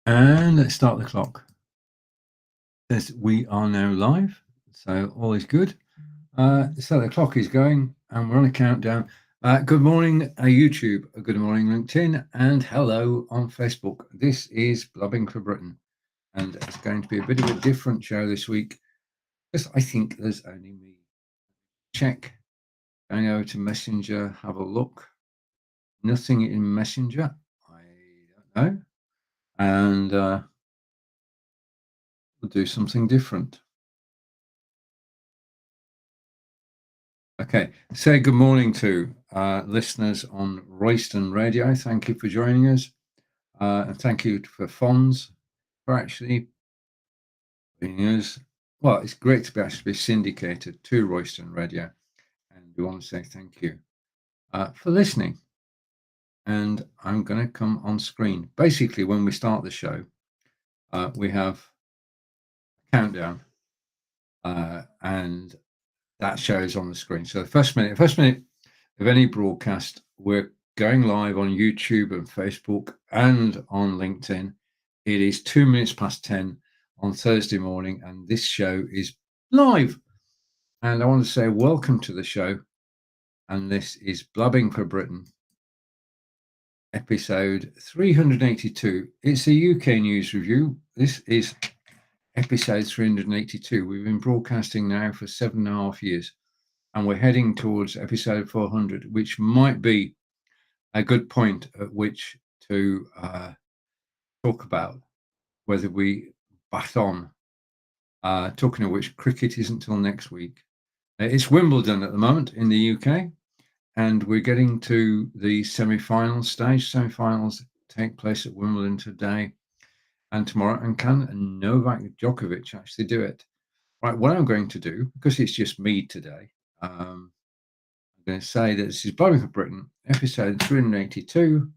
And let's start the clock. Says we are now live, so all is good. So the clock is going, and we're on a countdown. Good morning, YouTube. Good morning, LinkedIn, and hello on Facebook. This is Blabbing for Britain, and it's going to be a bit of a different show this week because I think there's only me. Check, going over to Messenger, have a look. Nothing in Messenger. I don't know, and we'll do something different. Okay, say good morning to listeners on Royston Radio. Thank you for joining us. And thank you for Fonz for actually being us. Well, it's great to be actually syndicated to Royston Radio. And we want to say thank you for listening. And I'm going to come on screen. Basically, when we start the show, we have a countdown and that shows on the screen. So the first minute of any broadcast, we're going live on YouTube and Facebook and on LinkedIn. It is 2 minutes past 10 on Thursday morning, and this show is live. And I want to say welcome to the show. And this is Blabbing for Britain, episode 382. It's a UK news review. This is episode 382. We've been broadcasting now for 7.5 years. And we're heading towards episode 400, which might be a good point at which to talk about whether we bat on. Talking of which, cricket isn't till next week. It's Wimbledon at the moment in the UK, and we're getting to the semi-final stage. Semi-finals take place at Wimbledon today and tomorrow. And can Novak Djokovic actually do it? Right, what I'm going to do, because it's just me today, I'm going to say that this is Blabbing for Britain, episode 382.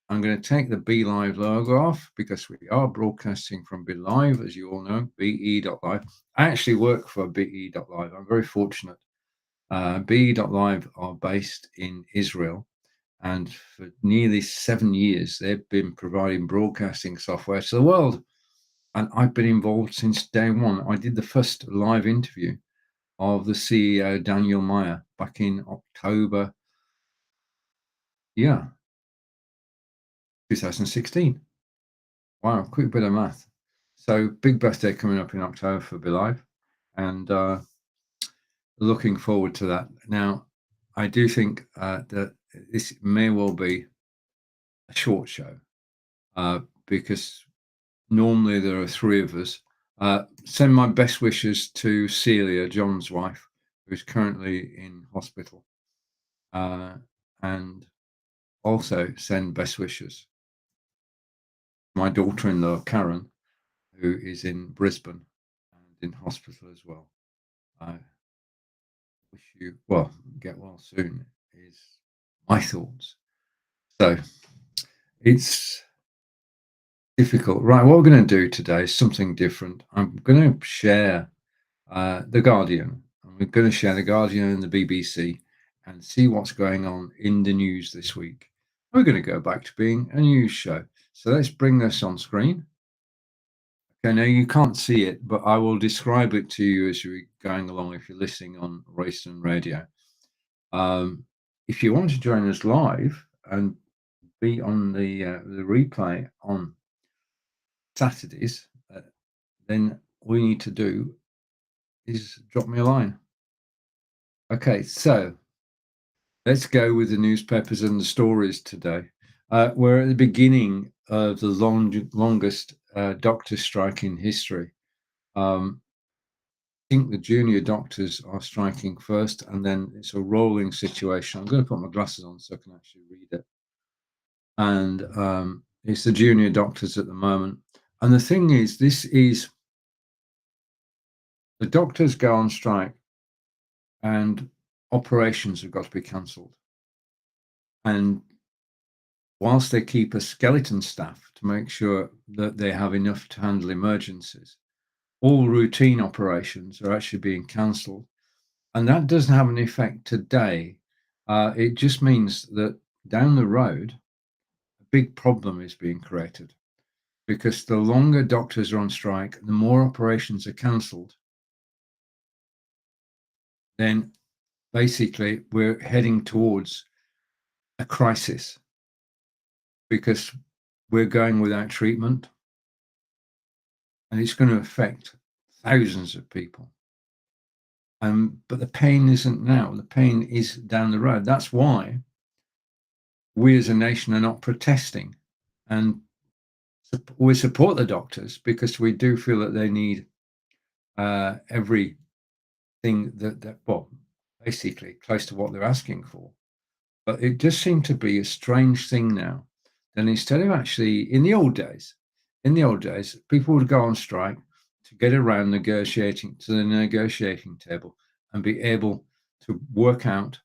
I'm going to take the Be Live logo off because we are broadcasting from Be Live, as you all know, be.live. I actually work for be.live. I'm very fortunate. Be.live are based in Israel, and for nearly 7 years, they've been providing broadcasting software to the world. And I've been involved since day one. I did the first live interview of the CEO, Daniel Meyer, back in October, 2016. Wow, quick bit of math. So big birthday coming up in October for Be Live, and looking forward to that. Now, I do think that this may well be a short show because normally there are three of us. Send my best wishes to Celia, John's wife, who's currently in hospital, and also send best wishes to my daughter-in-law, Karen, who is in Brisbane and in hospital as well. I wish you well, get well soon, is my thoughts. So it's difficult. Right, what we're going to do today is something different. I'm going to share The Guardian. And we're going to share The Guardian and the BBC and see what's going on in the news this week. We're going to go back to being a news show. So let's bring this on screen. Okay, now you can't see it, but I will describe it to you as you're going along if you're listening on Royston Radio. If you want to join us live and be on the replay on Saturdays, then all you need to do is drop me a line. Okay, so let's go with the newspapers and the stories today. We're at the beginning of the longest doctor strike in history. I think the junior doctors are striking first, and then it's a rolling situation. I'm going to put my glasses on so I can actually read it. And it's the junior doctors at the moment. And the thing is, the doctors go on strike, and operations have got to be cancelled. And whilst they keep a skeleton staff to make sure that they have enough to handle emergencies, all routine operations are actually being cancelled. And that doesn't have an effect today. It just means that down the road, a big problem is being created. because the longer doctors are on strike, the more operations are cancelled. Then basically we're heading towards a crisis because we're going without treatment, and it's going to affect thousands of people. But the pain isn't now. The pain is down the road. That's why we as a nation are not protesting, and we support the doctors because we do feel that they need everything that well, basically close to what they're asking for. But it does seem to be a strange thing now. Then instead of actually, in the old days, people would go on strike to get around negotiating to the negotiating table and be able to work out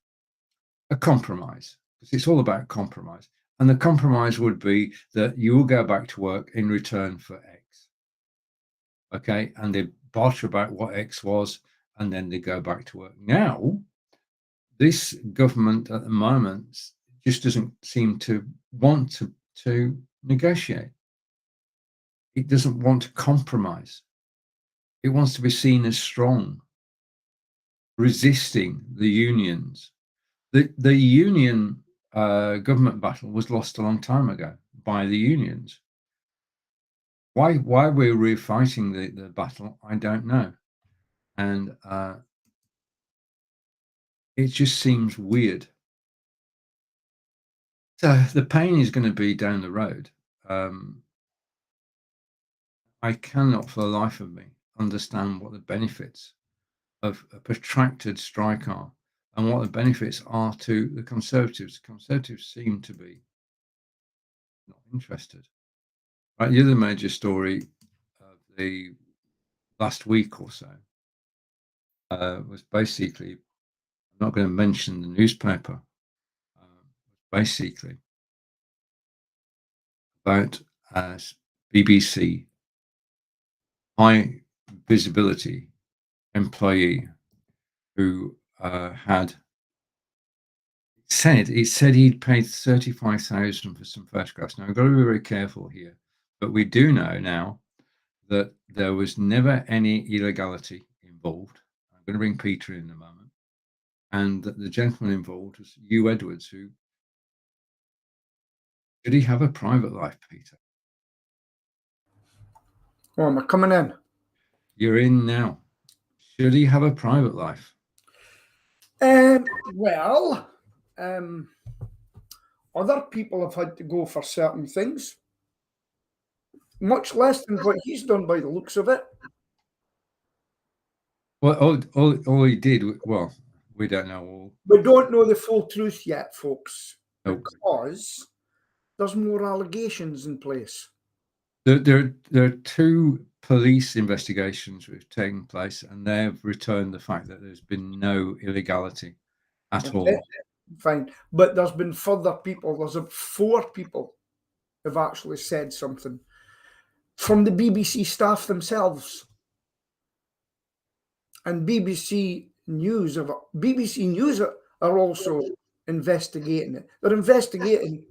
a compromise, because it's all about compromise. And the compromise would be that you will go back to work in return for X. Okay. And they barter about what X was, and then they go back to work. Now, this government at the moment just doesn't seem to want to negotiate. It doesn't want to compromise. It wants to be seen as strong, resisting the unions. The union government battle was lost a long time ago by the unions. Why we're refighting the battle, I don't know. And it just seems weird. So the pain is going to be down the road. I cannot for the life of me understand what the benefits of a protracted strike are and what the benefits are to the Conservatives. Conservatives seem to be not interested. Right, the other major story of the last week or so was basically, I'm not going to mention the newspaper, basically about BBC high visibility employee who had said he'd paid 35,000 for some photographs. Now I've got to be very careful here, but we do know now that there was never any illegality involved. I'm going to bring Peter in a moment, and that the gentleman involved was Hugh Edwards. Who did he have a private life, Peter? Oh, am I coming in? You're in now. Should he have a private life? Well, other people have had to go for certain things, much less than what he's done by the looks of it. Well, all he did, well, we don't know all. We don't know the full truth yet, folks, Nope. because there's more allegations in place. There are two police investigations which have taken place, and they've returned the fact that there's been no illegality at all. Fine. But there's been further people. There's 4 people have actually said something from the BBC staff themselves. And BBC News are also investigating it. They're investigating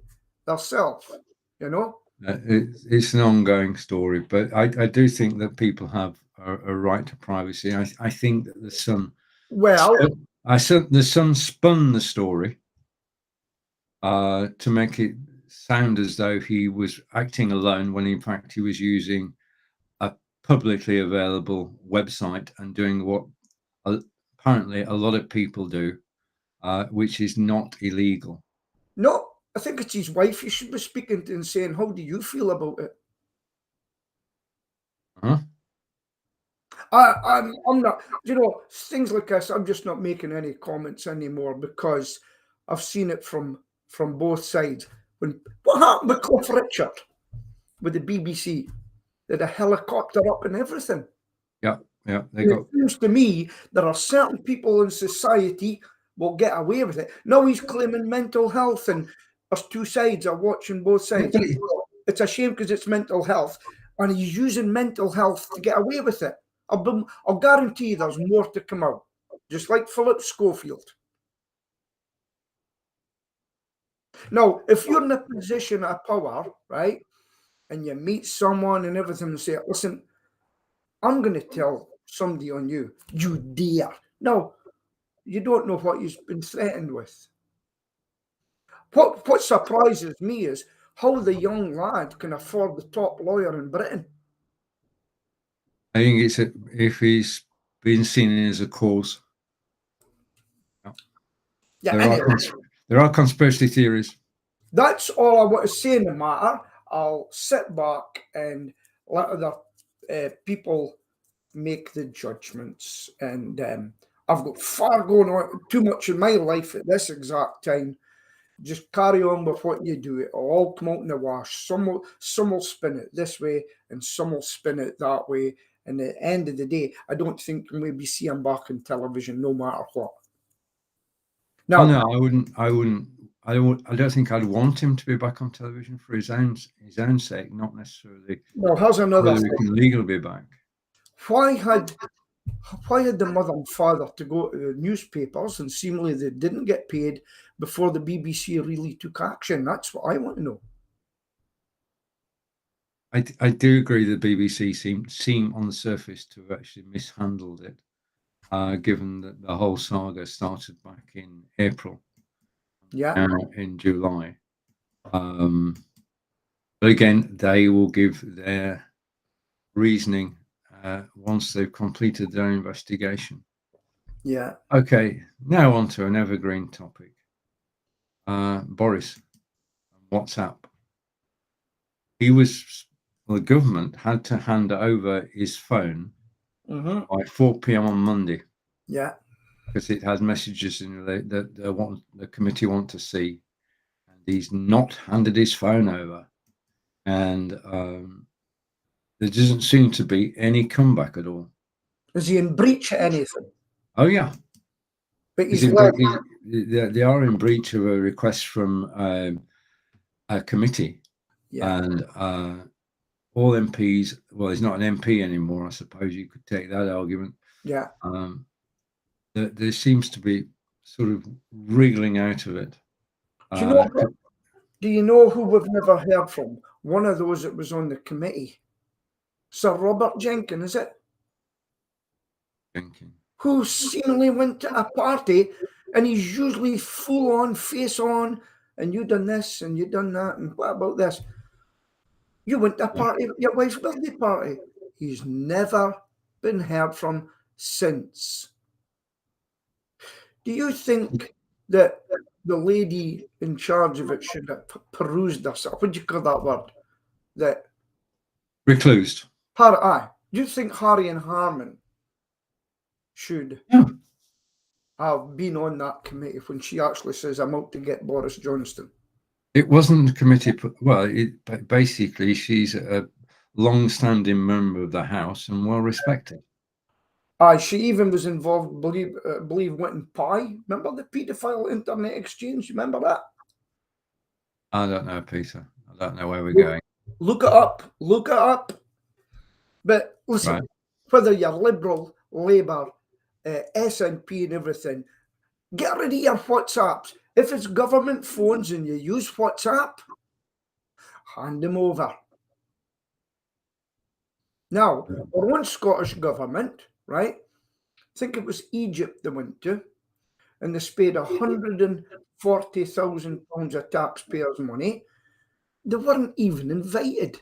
themselves, you know? It's an ongoing story, but I do think that people have a right to privacy. I think that the Sun, the Sun spun the story to make it sound as though he was acting alone when in fact he was using a publicly available website and doing what apparently a lot of people do, which is not illegal. No, I think it's his wife you should be speaking to and saying, how do you feel about it? Huh? I'm not, things like this, I'm just not making any comments anymore because I've seen it from both sides. What happened with Cliff Richard with the BBC? They had a helicopter up and everything. Yeah. It seems to me there are certain people in society will get away with it. Now he's claiming mental health, and there's 2 sides. I'm watching both sides. It's a shame because it's mental health, and he's using mental health to get away with it. I'll guarantee there's more to come out, just like Philip Schofield. Now, if you're in a position of power, right, and you meet someone and everything and say, listen, I'm going to tell somebody on you, you dare. No, you don't know what you've been threatened with. What surprises me is how the young lad can afford the top lawyer in Britain. I think it's if he's been seen as a cause. Yeah, There anyway, there are conspiracy theories. that's all I want to say in the matter. I'll sit back and let other people make the judgments. And I've got far going on, too much in my life at this exact time. Just carry on with what you do. It'll all come out in the wash. Some will spin it this way and some will spin it that way. And at the end of the day, I don't think we'll be seeing back on television no matter what. Oh Now, no, I don't think I'd want him to be back on television for his own sake, not necessarily well, here's another whether he thing. can legally be back. Why had the mother and father to go to the newspapers and seemingly they didn't get paid before the BBC really took action? That's what I want to know. I do agree the BBC seem on the surface to have actually mishandled it, given that the whole saga started back in April, Yeah, now in July. But again, they will give their reasoning once they've completed their investigation. yeah. Okay, now on to an evergreen topic. Boris, WhatsApp. The government had to hand over his phone by 4 p.m. on Monday. Yeah. Because it has messages in it that the committee want to see. And he's not handed his phone over. And there doesn't seem to be any comeback at all. Is he in breach of anything? Oh, yeah. But he's They are in breach of a request from a committee. Yeah. And all MPs, well, he's not an MP anymore, I suppose you could take that argument. Yeah. There seems to be sort of wriggling out of it. Do you know who we've never heard from? One of those that was on the committee. Sir Robert Jenkins, is it? Jenkins. Who seemingly went to a party and he's usually full on, face on, and you done this and you done that, and what about this? You went to a party, your wife's birthday party. He's never been heard from since. Do you think that the lady in charge of it should have perused herself? What do you call that word? That reclused. Do you think Harry and Harman should have been on that committee when she actually says, I'm out to get Boris Johnson? It wasn't a committee. Well, basically, she's a long-standing member of the House and well respected. She even was involved, believe went in Pi. Remember the paedophile internet exchange? Remember that? I don't know, Peter. I don't know where we're going. Look it up. Look it up. But listen, right. Whether you're Liberal, Labour, SNP and everything, get rid of your WhatsApps. If it's government phones and you use WhatsApp, hand them over. Now, our own Scottish government, right? I think it was Egypt they went to, and they paid £140,000 of taxpayers' money. They weren't even invited.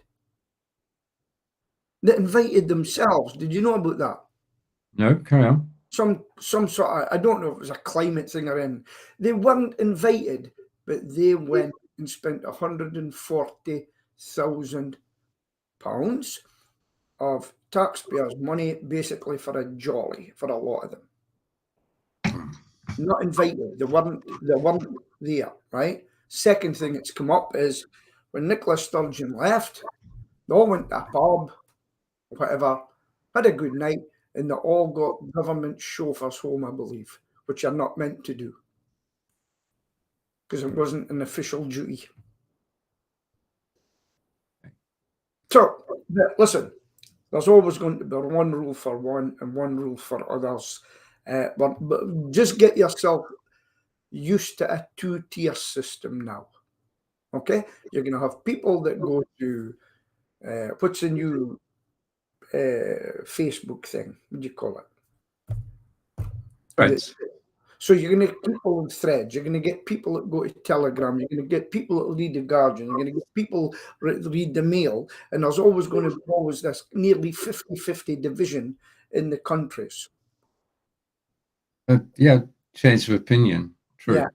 They invited themselves. Did you know about that? No, carry on. Some sort of, I don't know if it was a climate thing or anything. They weren't invited, but they went and spent £140,000 of taxpayers' money basically for a jolly for a lot of them. Not invited. They weren't there, right? Second thing that's come up is when Nicola Sturgeon left, they all went to a pub, whatever, had a good night, and they all got government chauffeurs home, I believe, which are not meant to do because it wasn't an official duty. So, listen, there's always going to be one rule for one and one rule for others. But just get yourself used to a two-tier system now. Okay? You're going to have people that go to what's the new Facebook thing? What do you call it? Threads. So you're going to get people on Threads. You're going to get people that go to Telegram. You're going to get people that read the Guardian. You're going to get people that read the Mail. And there's always going to be always this nearly 50-50 division in the countries. Yeah, change of opinion. True. Yeah.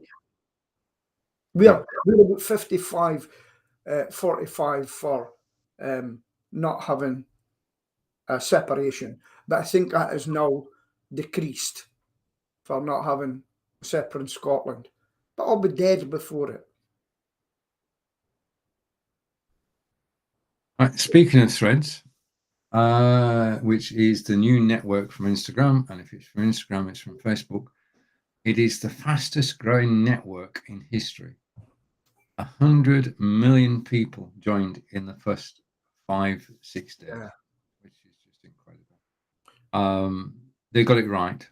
We're about 55, 45 for not having a separation. But I think that is now decreased for not having a separate Scotland. But I'll be dead before it. Right, speaking of Threads, which is the new network from Instagram, and if it's from Instagram, it's from Facebook. It is the fastest growing network in history. 100 million people joined in the first 5-6 days, which is just incredible. They got it right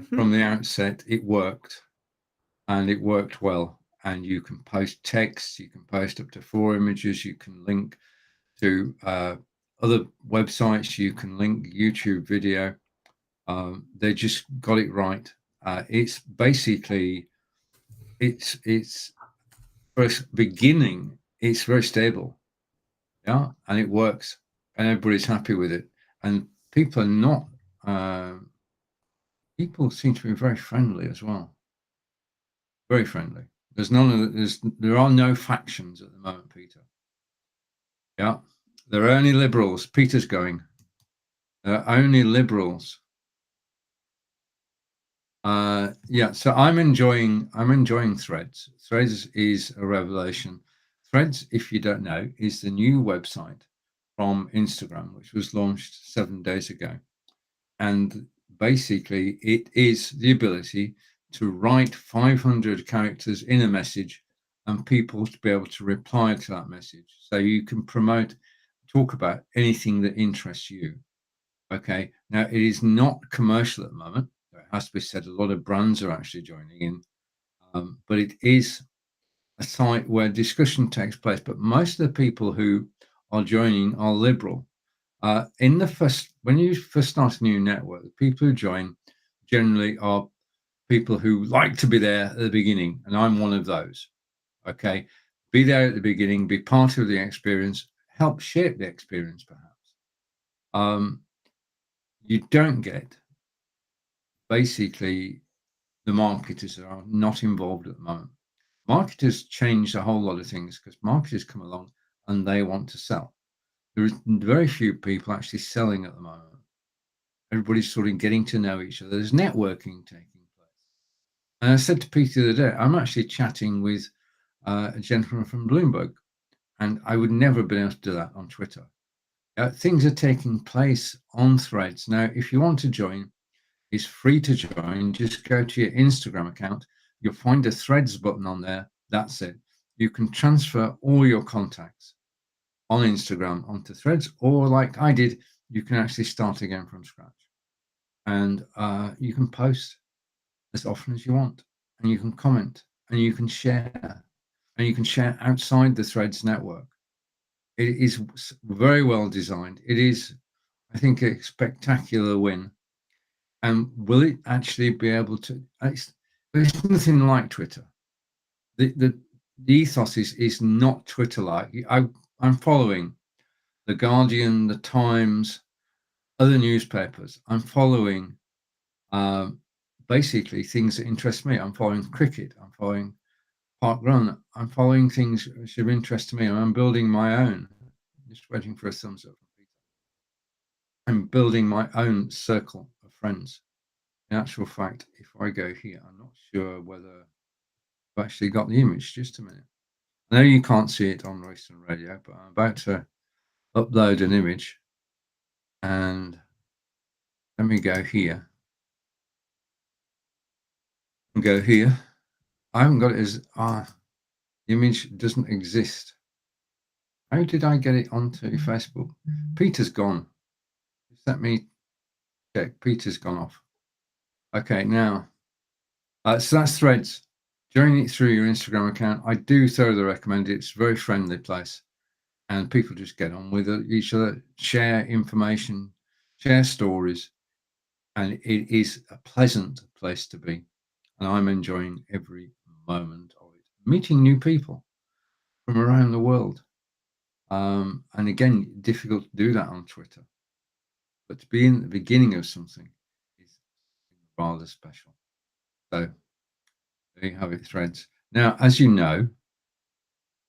from the outset. It worked, and it worked well. And you can post text, you can post up to 4 images, you can link to other websites, you can link YouTube video. They just got it right. It's basically, it's first beginning, it's very stable, yeah, and it works, and everybody's happy with it, and people are not. People seem to be very friendly as well. Very friendly. There are no factions at the moment, Peter. Yeah, there are only liberals. Peter's going. There are only liberals. Yeah, so I'm enjoying Threads. Threads is a revelation. Threads, if you don't know, is the new website from Instagram, which was launched 7 days ago. And basically, it is the ability to write 500 characters in a message and people to be able to reply to that message. So you can talk about anything that interests you. Okay, now it is not commercial at the moment. It has to be said, a lot of brands are actually joining in, but it is a site where discussion takes place. But most of the people who are joining are liberal. When you first start a new network, the people who join generally are people who like to be there at the beginning, and I'm one of those. Okay, be there at the beginning, be part of the experience, help shape the experience, perhaps. You don't get, basically, the marketers are not involved at the moment. Marketers change a whole lot of things because marketers come along and they want to sell. There is very few people actually selling at the moment. Everybody's sort of getting to know each other. There's networking taking place. And I said to Peter the other day, I'm actually chatting with a gentleman from Bloomberg, and I would never have been able to do that on Twitter. Things are taking place on Threads. Now, if you want to join, it's free to join. Just go to your Instagram account. You'll find a Threads button on there. That's it. You can transfer all your contacts on Instagram onto Threads, or like I did, you can actually start again from scratch. And you can post as often as you want, and you can comment, and you can share, and you can share outside the Threads network. It is very well designed. It is, I think, a spectacular win. And will it actually be able to? There's nothing like Twitter. The ethos is not Twitter-like. I'm following the Guardian, the Times, other newspapers. I'm following basically things that interest me. I'm following cricket. I'm following Park Run. I'm following things which of interest to me, and I'm building my own. Just waiting for a thumbs up from Peter. I'm building my own circle of friends. In actual fact, if I go here, I'm not sure whether I've actually got the image. Just a minute. I know you can't see it on Royston Radio, but I'm about to upload an image. And let me go here. And go here. I haven't got it as the image doesn't exist. How did I get it onto Facebook? Peter's gone. Just let me check. Peter's gone off. Okay, now. So that's Threads. Join it through your Instagram account. I do thoroughly recommend it. It's a very friendly place. and people just get on with each other, share information, share stories, and it is a pleasant place to be. And I'm enjoying every moment of it, meeting new people from around the world. And again, difficult to do that on Twitter, but to be in the beginning of something is rather special. So there you have it, Threads. Now, as you know,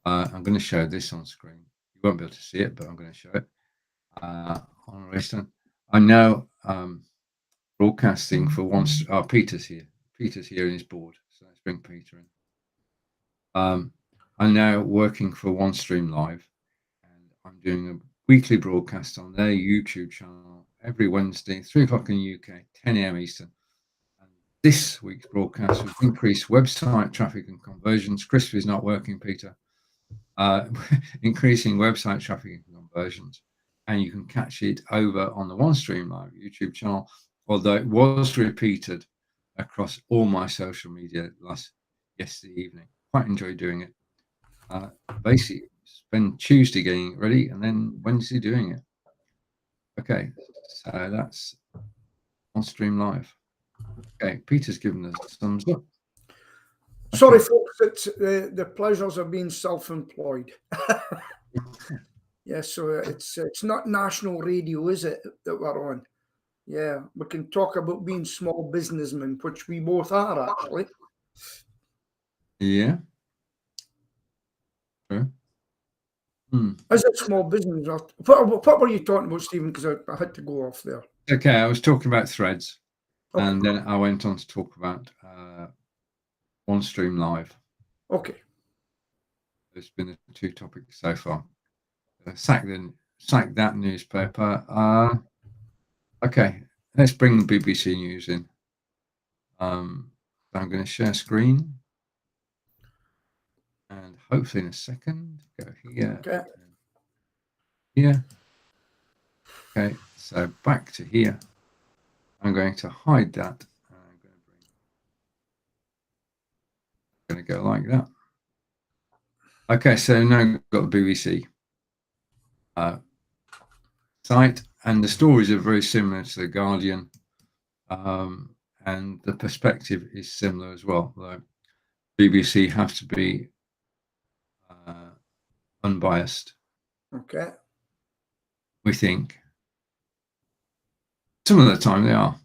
I'm going to show this on screen. You won't be able to see it, but I'm going to show it on Restart. I know broadcasting for once. Peter's here. Peter's here in his board. So let's bring Peter in. I'm now working for OneStream Live, and I'm doing a weekly broadcast on their YouTube channel every Wednesday, 3 o'clock in the UK, 10 a.m. Eastern. And this week's broadcast was increased website traffic and conversions. Crispy is not working, Peter. Increasing website traffic and conversions. And you can catch it over on the OneStream Live YouTube channel, although it was repeated across all my social media yesterday evening. Quite enjoyed doing it. Basically, spend Tuesday getting it ready and then Wednesday doing it. Okay, so that's OneStream Live. Okay, Peter's given us a thumbs up. Sorry, folks, it's the pleasures of being self-employed. Yeah, so it's not national radio, is it, that we're on? Yeah, we can talk about being small businessmen, which we both are, actually. Yeah. True. As a small business, what were you talking about, Stephen? Because I had to go off there. Okay, I was talking about Threads, okay. And then I went on to talk about OneStream Live. Okay. There's been the two topics so far. Sack that newspaper. Okay, let's bring the BBC News in. I'm going to share screen. And hopefully in a second, go here. Okay. Here. Okay, so back to here. I'm going to hide that. I'm going to go like that. Okay, so now we've got the BBC site, and the stories are very similar to The Guardian, and the perspective is similar as well. Though BBC have to be unbiased. Okay. We think. Some of the time they are.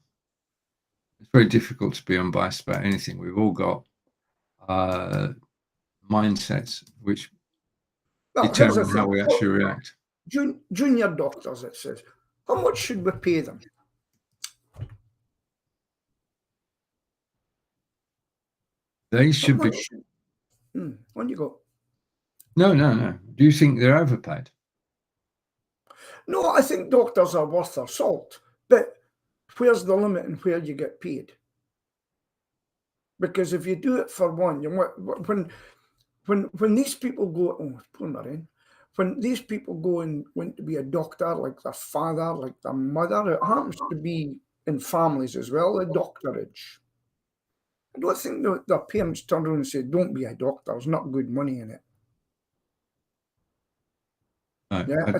It's very difficult to be unbiased about anything. We've all got mindsets which determine how we actually react. Junior doctors, it says. How much should we pay them? They should be. On you go. No. Do you think they're overpaid? No, I think doctors are worth their salt. But where's the limit and where you get paid? Because if you do it for one, when these people go, when these people go and want to be a doctor, like their father, like their mother, it happens to be in families as well, a doctorage. I don't think their parents turn around and say, don't be a doctor, there's not good money in it. No, yeah,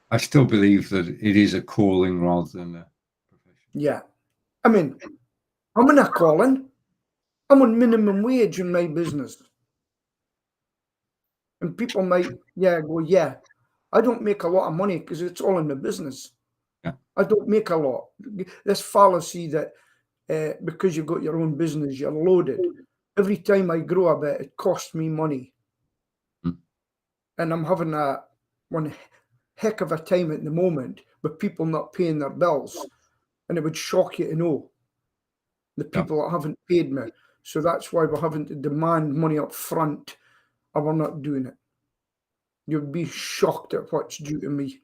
I still believe that it is a calling rather than a profession. Yeah. I mean, I'm in a calling. I'm on minimum wage in my business. And people might, go, I don't make a lot of money because it's all in the business. Yeah. I don't make a lot. This fallacy that because you've got your own business, you're loaded. Every time I grow a bit, it costs me money. And I'm having one heck of a time at the moment with people not paying their bills. And it would shock you to know the people that haven't paid me. So that's why we're having to demand money up front, or we're not doing it. You'd be shocked at what's due to me.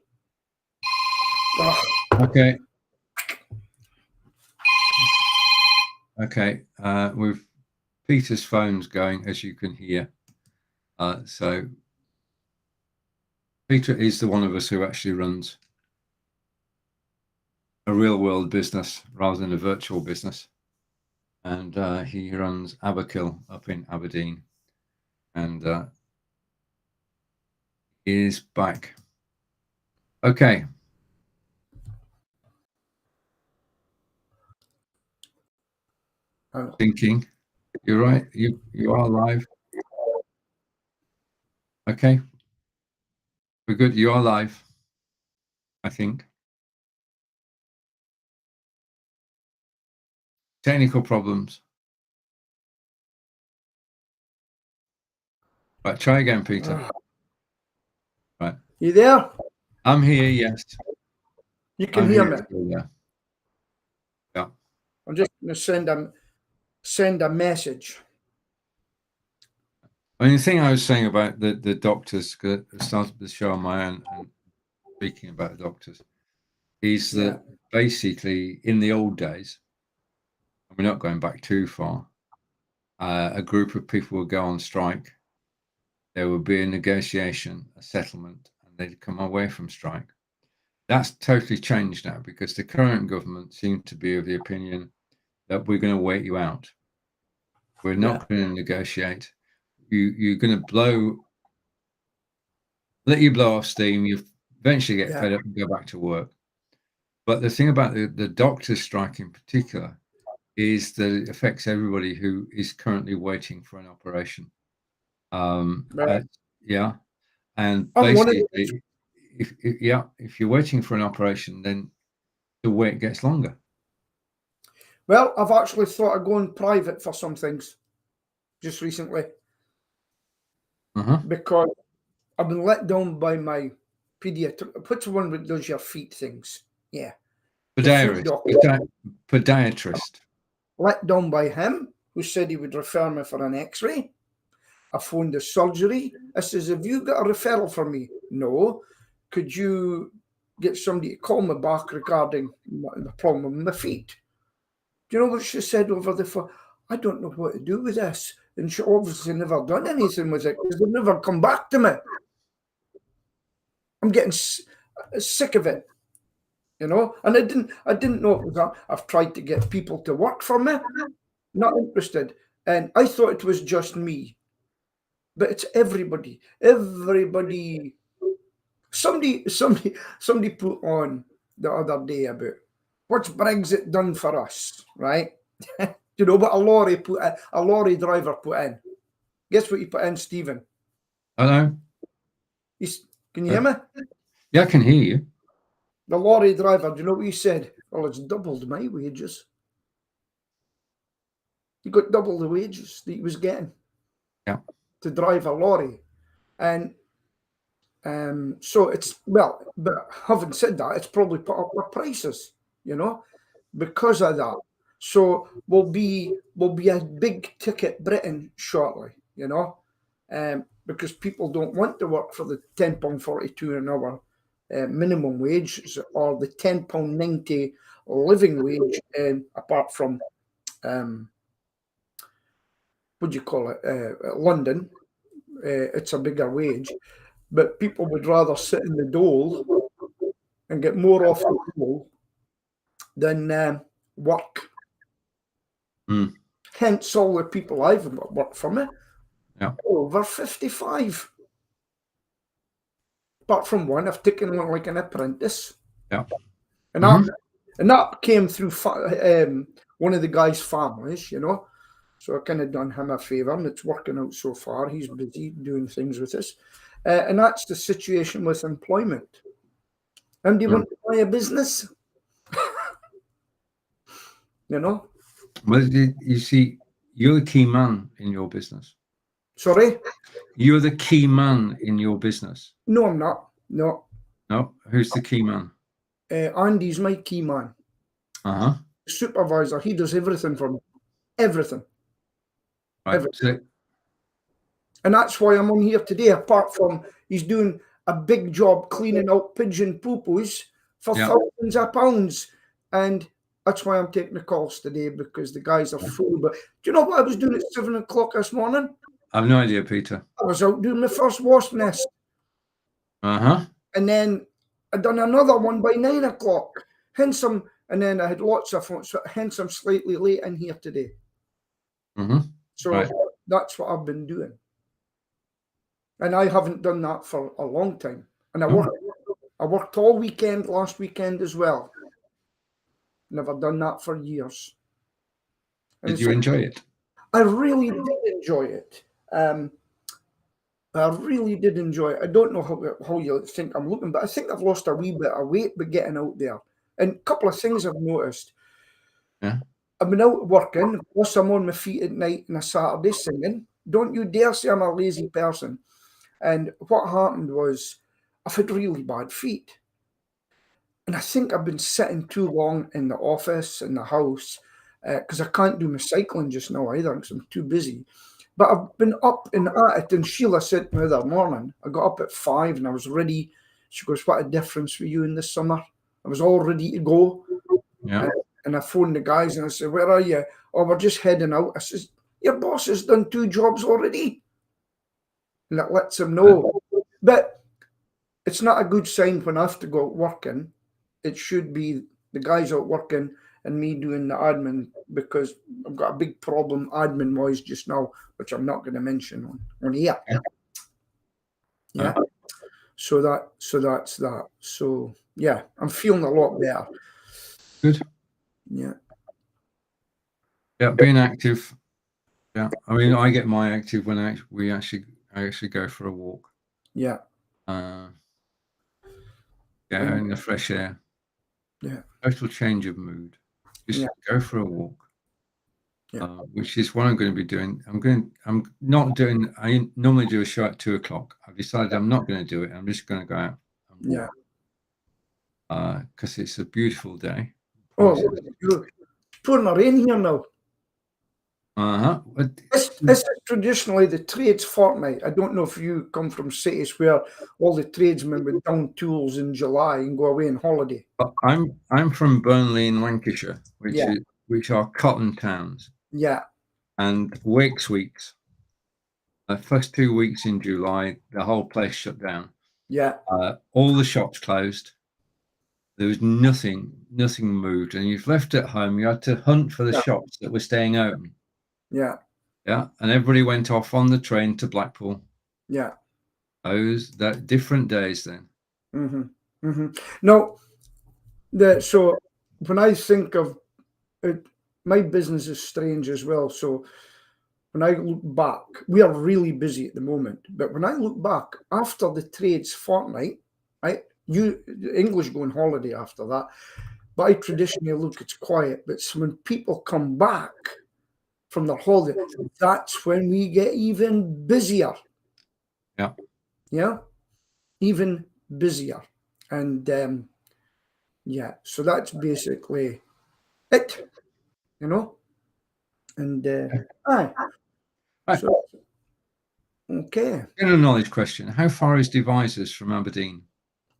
Okay. Okay. With Peter's phone's going, as you can hear. So Peter is the one of us who actually runs a real world business rather than a virtual business. And he runs Aberkill up in Aberdeen. And is back. Okay. Thinking. You're right. You are live. Okay. We're good. You are live, I think. Technical problems. Right, try again, Peter. Right. You there? I'm here, yes. You can hear me. Yeah. Yeah. I'm just going to send a message. I mean, the thing I was saying about the doctors, because I started the show on my own and speaking about the doctors, is that basically in the old days, and we're not going back too far, a group of people would go on strike. There would be a negotiation, a settlement, and they'd come away from strike. That's totally changed now because the current government seems to be of the opinion that we're going to wait you out. We're not going to negotiate. You're going to let you blow off steam. You eventually get fed up and go back to work. But the thing about the doctors' strike in particular is that it affects everybody who is currently waiting for an operation. Yeah, and basically, if you're waiting for an operation, then the wait gets longer. Well, I've actually thought of going private for some things just recently because I've been let down by pediatrician. What's the one that does your feet things? Yeah. Podiatrist. Let down by him, who said he would refer me for an x-ray. I phoned the surgery. I says, have you got a referral for me? No. Could you get somebody to call me back regarding the problem with my feet? Do you know what she said over the phone? I don't know what to do with this. And she obviously never done anything with it because they've never come back to me. I'm getting sick of it, you know. And I didn't know it was that. I've tried to get people to work for me, not interested. And I thought it was just me, but it's everybody. Everybody. Somebody put on the other day about what's Brexit done for us, right? You know what a lorry driver put in? Guess what he put in, Stephen? Hello. Can you hear me? Yeah, I can hear you. The lorry driver, do you know what he said? Well, it's doubled my wages. He got double the wages that he was getting to drive a lorry. And so it's, well, but having said that, it's probably put up our prices, you know, because of that. So we'll be a big ticket Britain shortly, you know, because people don't want to work for the £10.42 an hour minimum wage or the £10.90 living wage, apart from what do you call it, London. It's a bigger wage, but people would rather sit in the dole and get more off the dole than work. Hence all the people I've worked for me, over 55. Apart from one, I've taken on like an apprentice. And that came through one of the guy's families, you know. So I kind of done him a favour, and it's working out so far. He's busy doing things with us. And that's the situation with employment. And do you want to buy a business? You know? Well, you see, you're the key man in your business. Sorry? You're the key man in your business. No, I'm not. No. No? Who's the key man? Andy's my key man. Supervisor. He does everything for me. Everything. Right. Everything. And that's why I'm on here today, apart from he's doing a big job cleaning out pigeon poo-poos for thousands of pounds. And that's why I'm taking the calls today, because the guys are full. But do you know what I was doing at 7 o'clock this morning? I've no idea, Peter. I was out doing my first wasp nest. And then I done another one by 9 o'clock. And then I had lots of fun. So hence I'm slightly late in here today. So that's what I've been doing. And I haven't done that for a long time. And Oh, I worked all weekend last weekend as well. Never done that for years. And did it's, you enjoy it? I really did enjoy it. I really did enjoy it. I don't know how you think I'm looking, but I think I've lost a wee bit of weight by getting out there. And a couple of things I've noticed. Yeah. I've been out working, plus I'm on my feet at night on a Saturday singing. Don't you dare say I'm a lazy person. And what happened was I've had really bad feet. And I think I've been sitting too long in the office, in the house, because I can't do my cycling just now either because I'm too busy. But I've been up and at it. And Sheila said to me the other morning, I got up at 5 and I was ready. She goes, "What a difference for you in the summer." I was all ready to go. Yeah. And I phoned the guys and I said, "Where are you?" "Oh, we're just heading out." I says, "Your boss has done 2 jobs already." And that lets him know. But it's not a good sign when I have to go out working. It should be the guys out working and me doing the admin, because I've got a big problem admin wise just now, which I'm not going to mention on here. Yeah. So that's that. So yeah, I'm feeling a lot better. Good. Yeah. Yeah, being active. Yeah, I mean, I get my active when I actually go for a walk. Yeah. Yeah, in the fresh air. Yeah. Total change of mood. Just go for a walk. Yeah. Which is what I'm going to be doing. I'm not doing. I normally do a show at 2:00. I've decided I'm not going to do it. I'm just going to go out and walk. Because it's a beautiful day. Oh, you're pouring a rain here now. This is traditionally the trades fortnight. I don't know if you come from cities where all the tradesmen would down tools in July and go away on holiday. I'm from Burnley in Lancashire, which are cotton towns. Yeah. And weeks. The first 2 weeks in July, the whole place shut down. Yeah. All the shops closed. There was nothing moved, and you've left at home. You had to hunt for the shops that were staying open. Yeah. Yeah, and everybody went off on the train to Blackpool. Yeah. That different days then. No, so when I think of it, my business is strange as well. So when I look back, we are really busy at the moment. But when I look back after the trades fortnight, English go on holiday after that. But I traditionally look, it's quiet. But when people come back from their holiday, that's when we get even busier. Yeah. Yeah. Even busier. And yeah, so that's basically it, And aye. Right. So, okay. General knowledge question: how far is Devizes from Aberdeen?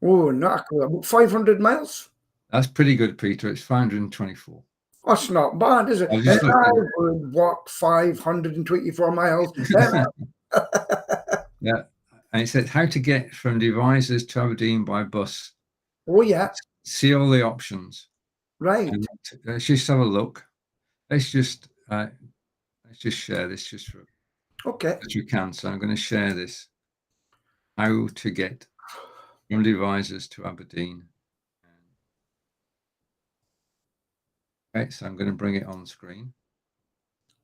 Oh, not a clue. About 500 miles. That's pretty good, Peter. It's 524. That's not bad, is it? I would walk 524 miles. Yeah. And it said how to get from Devizes to Aberdeen by bus. Oh, yeah. See all the options. Right. And let's just have a look. Let's just share this just for as you can. So I'm going to share this. How to get from Devizes to Aberdeen. Okay, so I'm going to bring it on screen.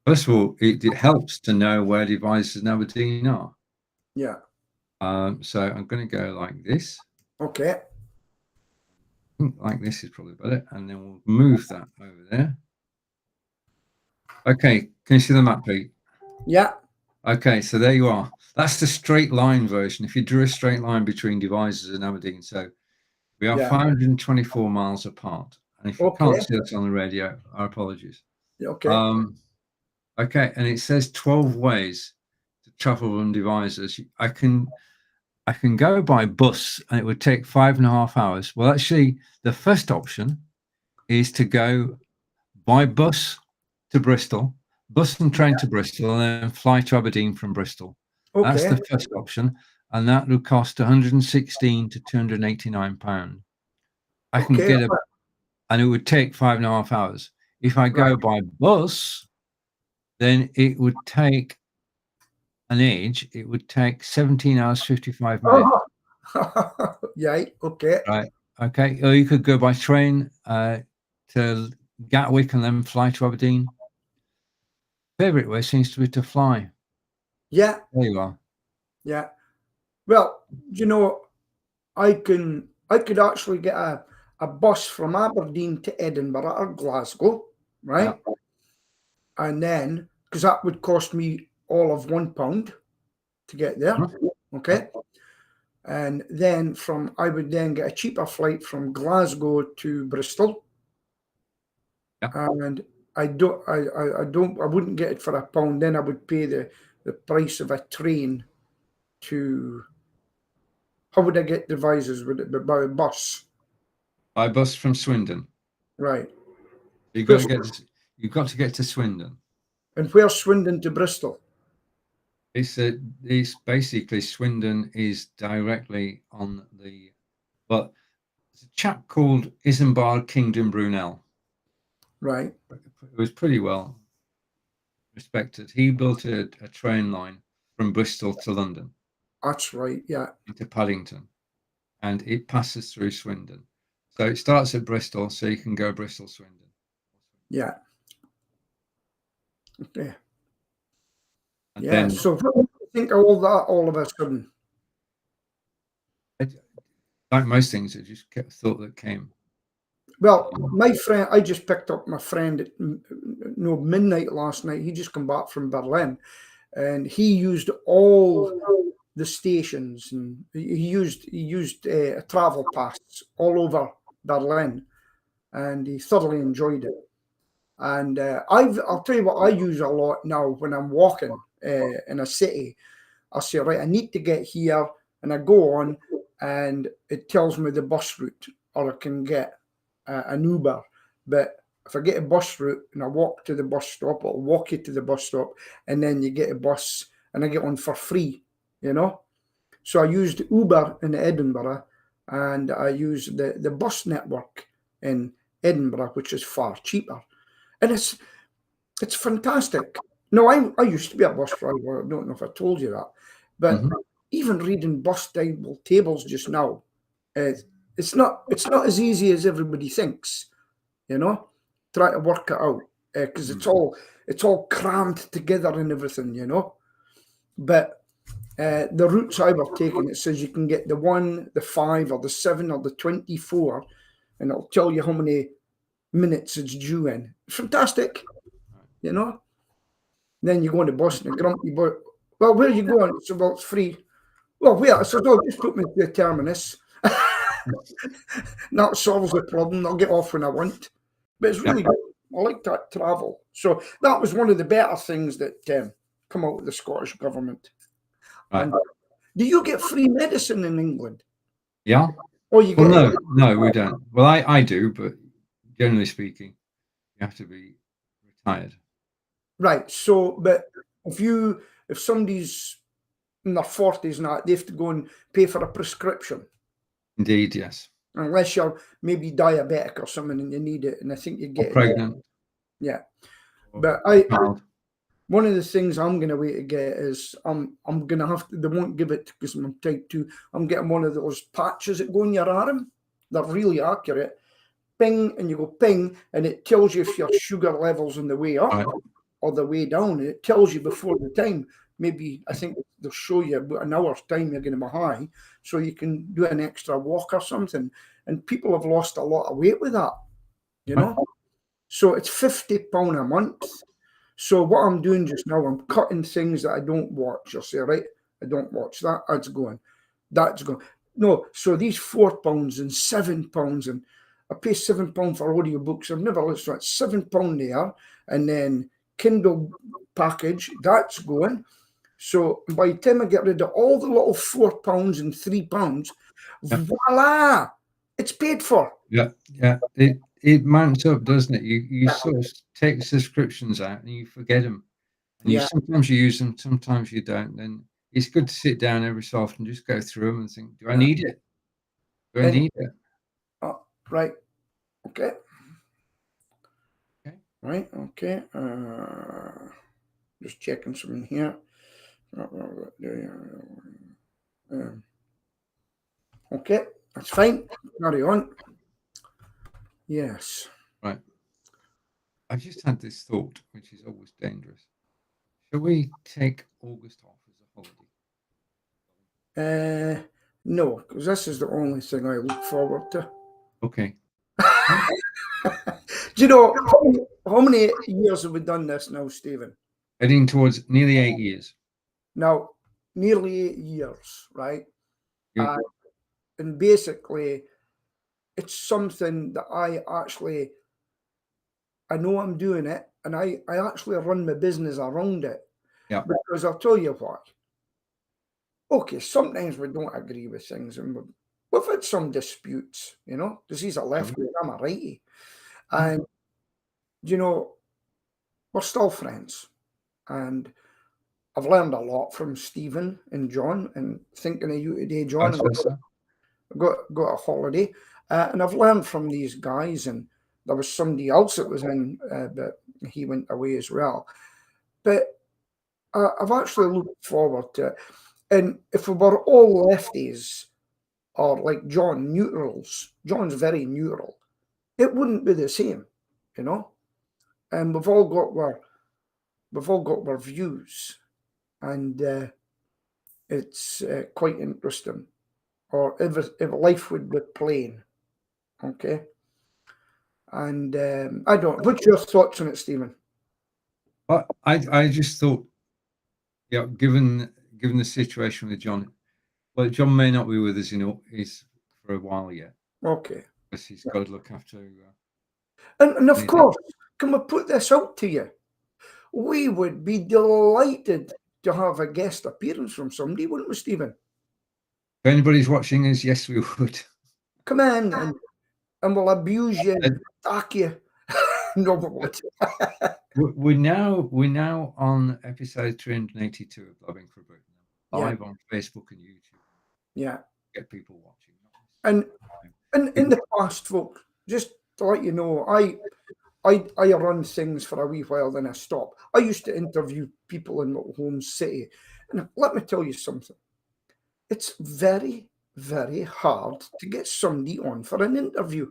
First of all, it helps to know where Devizes and Aberdeen are. Yeah. So I'm going to go like this. Okay. I think like this is probably better, and then we'll move that over there. Okay, can you see the map, Pete? Yeah. Okay, so there you are. That's the straight line version. If you drew a straight line between Devizes and Aberdeen, so we are 524 miles apart. And if you can't see us on the radio, our apologies. Okay. Okay, and it says 12 ways to travel from Devizes. I can go by bus, and it would take 5.5 hours. Well, actually, the first option is to go by bus to Bristol, bus and train to Bristol, and then fly to Aberdeen from Bristol. That's the first option, and that would cost 116 to 289 pounds. I can get and it would take 5.5 hours. If I go by bus, then it would take an age, it would take 17 hours, 55 minutes. Yeah, okay. Right. Okay. Or you could go by train to Gatwick and then fly to Aberdeen. Favorite way seems to be to fly. Yeah, There you are. yeah. Well, you know, I could actually get a bus from Aberdeen to Edinburgh or Glasgow, right? Yeah. And then, because that would cost me all of £1 to get there, okay? And then I would then get a cheaper flight from Glasgow to Bristol. Yeah. And I wouldn't get it for £1. Then I would pay the price of a train to. How would I get devices? Would it be by a bus? By bus from Swindon. Right. You've got to get to Swindon. And where's Swindon to Bristol? It's basically Swindon is directly on the. Well, there's a chap called Isambard Kingdom Brunel. Right. It was pretty well respected. He built a train line from Bristol to London. That's right. Yeah. Into Paddington, and it passes through Swindon. So it starts at Bristol, so you can go Bristol, Swindon. Yeah. Okay. And Yeah. then, So what do you think of all that all of a sudden? like most things, it just kept thought that came. Well, my friend, I just picked up my friend at midnight last night. He just come back from Berlin, and he used all the stations, and he used a travel pass all over Berlin, and he thoroughly enjoyed it. And I'll tell you what I use a lot now when I'm walking in a city. I'll say, right, I need to get here, and I go on, and it tells me the bus route, or I can get an Uber. But if I get a bus route and I walk to the bus stop, I'll walk you to the bus stop, and then you get a bus, and I get one for free, you know. So I used Uber in Edinburgh, and I used the bus network in Edinburgh, which is far cheaper, and it's fantastic. No, I used to be a bus driver. I don't know if I told you that, but even reading bus tables just now, it's not as easy as everybody thinks. You know, try to work it out because it's all crammed together and everything. You know, but the routes I were taking, it says you can get the 1, the 5, or the 7, or the 24, and it'll tell you how many minutes it's due in. Fantastic, you know. Then you go into Boston, a grumpy boy. Well, where are you going? So, well, it's free. Well, where? So, no, just put me to the terminus. That solves the problem. I'll get off when I want. But it's really good. I like that travel. So that was one of the better things that come out of the Scottish government. Right. And do you get free medicine in England? Yeah. Or you Well, get no, we don't. Well, I do, but generally speaking, you have to be retired. Right. So, but if somebody's in their 40s now, they have to go and pay for a prescription. Indeed, yes. Unless you're maybe diabetic or something and you need it, and I think you get or pregnant. Yeah. Or But child. one of the things I'm going to wait to get is I'm going to have to. They won't give it because I'm type 2. I'm getting one of those patches that go in your arm. They're really accurate. Ping, and you go ping, and it tells you if your sugar level's on the way up or the way down. And it tells you before the time. Maybe I think they'll show you about an hour's time you're going to be high, so you can do an extra walk or something. And people have lost a lot of weight with that, you know. So it's £50 a month. So what I'm doing just now, I'm cutting things that I don't watch. You'll say, right, I don't watch that. That's going. No, so these £4 and £7, and I pay £7 for audiobooks. I've never listened to it. £7 there, and then Kindle package, that's going. So by the time I get rid of all the little £4 and £3, voila, it's paid for. Yeah. It mounts up, doesn't it? You sort of take subscriptions out and you forget them. And sometimes you use them, sometimes you don't. Then it's good to sit down every so often, just go through them and think, do I need it? Do I need it? Right. Okay. Okay. Right. Okay. Just checking something here. Okay, that's fine. Carry on. Yes. Right. I've just had this thought, which is always dangerous. Shall we take August off as a holiday? No, because this is the only thing I look forward to. Okay. Do you know how many years have we done this now, Stephen? Heading towards nearly 8 years. Now, nearly 8 years, right? You- And basically, it's something that I know I'm doing it, and I actually run my business around it. Yeah. Because I'll tell you why. Okay, sometimes we don't agree with things, and we've had some disputes, because he's a lefty and I'm a righty. And, we're still friends. And I've learned a lot from Stephen and John, and thinking of you today, John. I got a holiday, and I've learned from these guys, and there was somebody else that was in, but he went away as well. But I've actually looked forward to it. And if we were all lefties, or like John, neutrals, John's very neutral, it wouldn't be the same, And we've all got our views, and it's quite interesting. Or if life would be plain, okay. And I don't. What's your thoughts on it, Stephen? But I just thought, yeah, given the situation with John, well, John may not be with us, he's for a while yet. Okay. Because he's got to look after. And of course, can we put this out to you? We would be delighted to have a guest appearance from somebody, wouldn't we, Stephen? If anybody's watching us, yes, we would. Come in and we'll abuse you and attack you. No, we won't. We're now on episode 382 of Blabbing for Britain, live on Facebook and YouTube. Yeah. Get people watching. And in the past, folks, just to let you know, I run things for a wee while, then I stop. I used to interview people in my home city. And let me tell you something. It's very, very hard to get somebody on for an interview.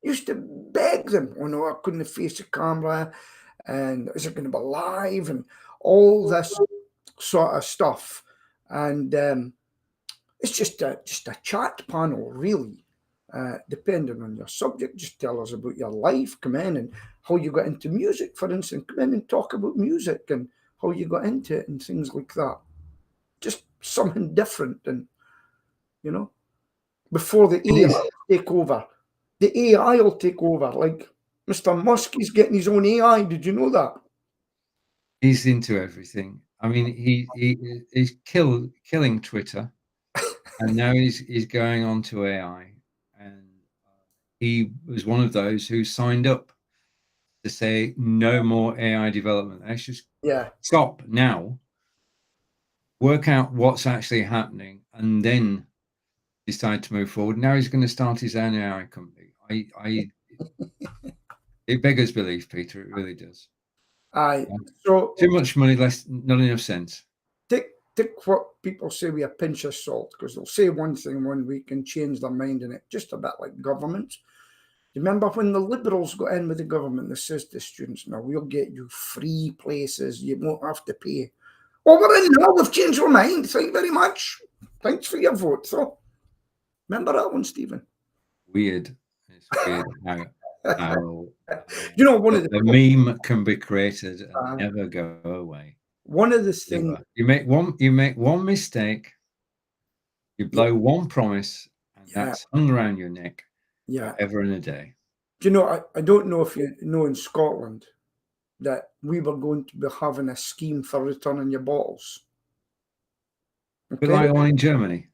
Used to beg them, no, I couldn't face the camera, and is it going to be live, and all this sort of stuff. And it's just a chat panel, really. Depending on your subject, just tell us about your life, come in, and how you got into music, for instance. Come in and talk about music and how you got into it and things like that. Just something different, and before the AI take over. The AI will take over. Like Mr. Musk is getting his own AI. Did you know that? He's into everything. I mean, he's killing Twitter, and now he's going on to AI. And he was one of those who signed up to say no more AI development. Let's just stop now, work out what's actually happening, and then decide to move forward. Now he's going to start his own AI company. It beggars belief, Peter. It really does. So too much money, not enough sense. Take what people say with a pinch of salt, because they'll say one thing 1 week and change their mind in it. Just a bit like government. Remember when the Liberals got in with the government, they says to students, "Now we'll get you free places. You won't have to pay." Well, we're in now. We've changed our mind. Thank you very much. Thanks for your vote. So, remember that one, Stephen? Weird. It's weird how one of the meme can be created and never go away. One of the things you make one mistake, you blow one promise, and that's hung around your neck forever and a day. Do you know? I don't know if you know in Scotland that we were going to be having a scheme for returning your bottles. Okay? But like one in Germany.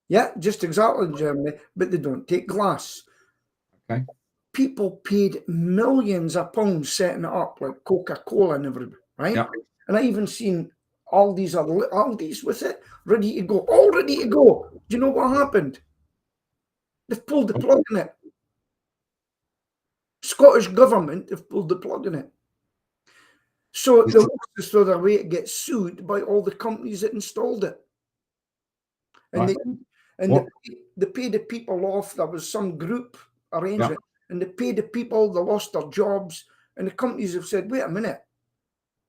Yeah, just exactly in Germany, but they don't take glass. Okay. People paid millions of pounds setting it up, like Coca-Cola and everybody, right? Yeah. And I even seen Aldi's with it, ready to go, all ready to go. Do you know what happened? They've pulled the plug in it. Scottish government have pulled the plug in it. So the looks as though their way it gets sued by all the companies that installed it. And right. they paid the people off. There was some group arrangement, and they paid the people, they lost their jobs, and the companies have said, wait a minute,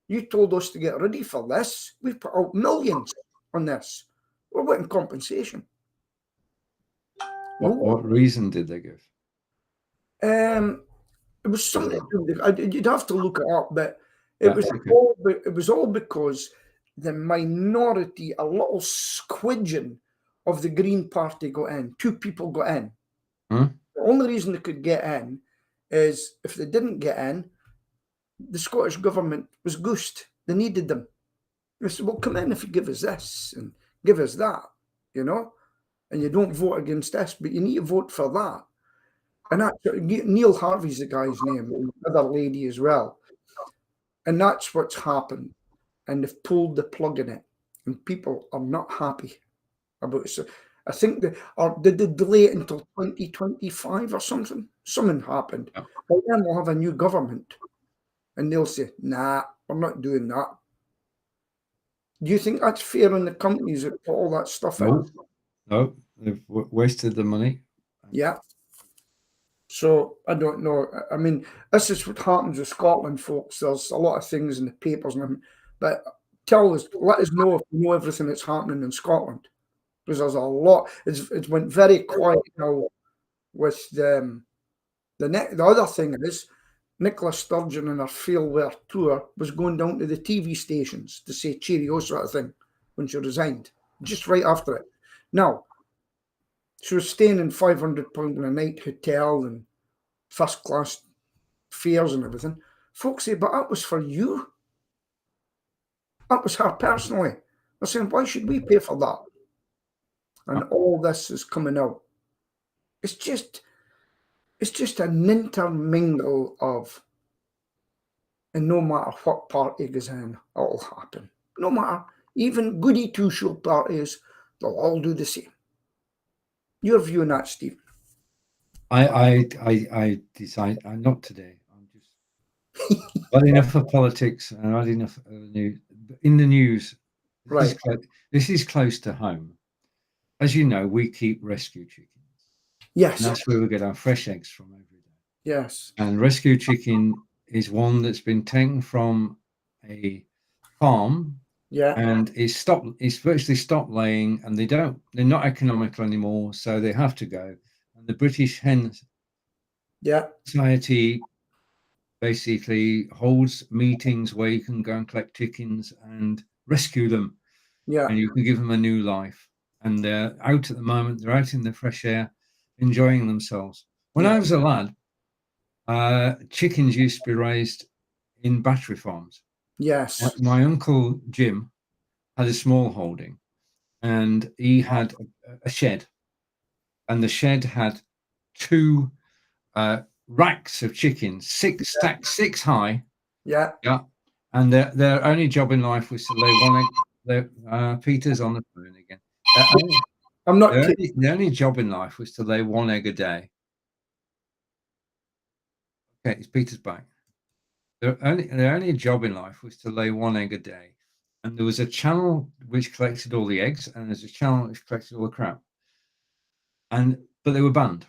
you told us to get ready for this. We've put out millions on this. We're wanting compensation. What reason did they give? It was something you'd have to look it up, but it was all because the minority, a little squidgen of the Green Party got in. 2 people got in. The only reason they could get in is if they didn't get in, the Scottish government was goosed. They needed them. They said, well, come in if you give us this and give us that, you know, and you don't vote against this, but you need to vote for that. And actually, Neil Harvey's the guy's name, and the other lady as well. And that's what's happened. And they've pulled the plug in it. And people are not happy about it. So I think did they delay it until 2025 or something? Something happened. But then we'll have a new government. And they'll say, nah, we're not doing that. Do you think that's fair on the companies that put all that stuff in? No, they've wasted the money. Yeah. So I don't know. I mean, this is what happens with Scotland, folks. There's a lot of things in the papers, but let us know if you know everything that's happening in Scotland, because there's a lot. It's went very quiet now with the other thing is Nicola Sturgeon and her farewell tour was going down to the TV stations to say cheerio sort of thing when she resigned, just right after it. Now, she was staying in £500 a night hotel and first class fares and everything. Folks say, but that was for you. That was her personally. They're saying, why should we pay for that? And all this is coming out. It's just an intermingle of, and no matter what party goes in, it'll happen. No matter, even goody two-show parties, they'll all do the same. Your view on that, Stephen? I decide not today. I'm just had enough of politics and had enough of the news. In the news, this is close to home. As you know, we keep rescue chickens. Yes. And that's where we get our fresh eggs from every day. Yes. And rescue chicken is one that's been taken from a farm. Yeah. And it's virtually stopped laying, and they're not economical anymore, so they have to go. And the British Hen Society basically holds meetings where you can go and collect chickens and rescue them. Yeah. And you can give them a new life. And they're out at the moment, they're out in the fresh air, enjoying themselves. When I was a lad, chickens used to be raised in battery farms. Yes. My uncle Jim had a small holding, and he had a shed, and the shed had 2 racks of chickens, 6 stacks, 6 high. Yeah. And their only job in life was to lay one egg. Peter's on the phone again. I'm not kidding. The only job in life was to lay 1 egg a day. Okay, it's Peter's back. Their only job in life was to lay 1 egg a day. And there was a channel which collected all the eggs, and there's a channel which collected all the crap. But they were banned.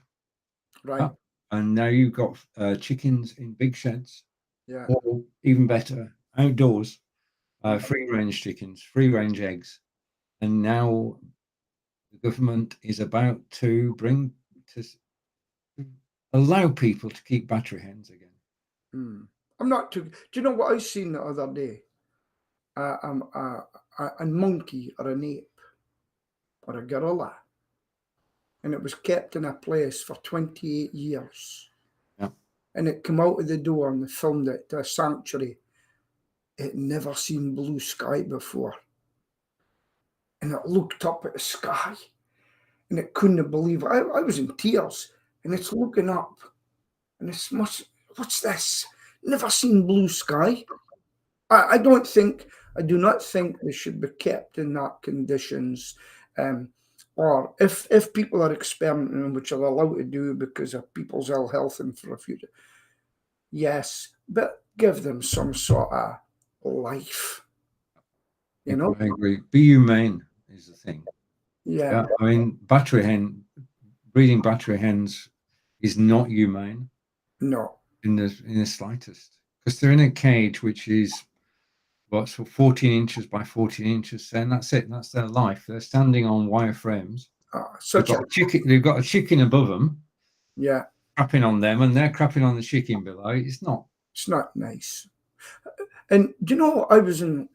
Right. And now you've got chickens in big sheds. Yeah. Or even better, outdoors, free range chickens, free range eggs. And now the government is about to allow people to keep battery hens again. I'm not too. Do you know what I seen the other day? A monkey or an ape or a gorilla, and it was kept in a place for 28 years. Yeah. And it came out of the door and they filmed it to a sanctuary. It never seen blue sky before. And it looked up at the sky and it couldn't believe it. I was in tears, and it's looking up and it's what's this? Never seen blue sky. I do not think they should be kept in that conditions. Or if people are experimenting, which are allowed to do because of people's ill health and for a future, yes, but give them some sort of life. I agree. Be humane is the thing. Yeah. I mean, breeding battery hens is not humane. No. In the slightest, because they're in a cage which is 14 inches by 14 inches, and that's it. That's their life. They're standing on wire frames. They've got a chicken above them. Yeah. Crapping on them, and they're crapping on the chicken below. It's not nice. And do you know, I was in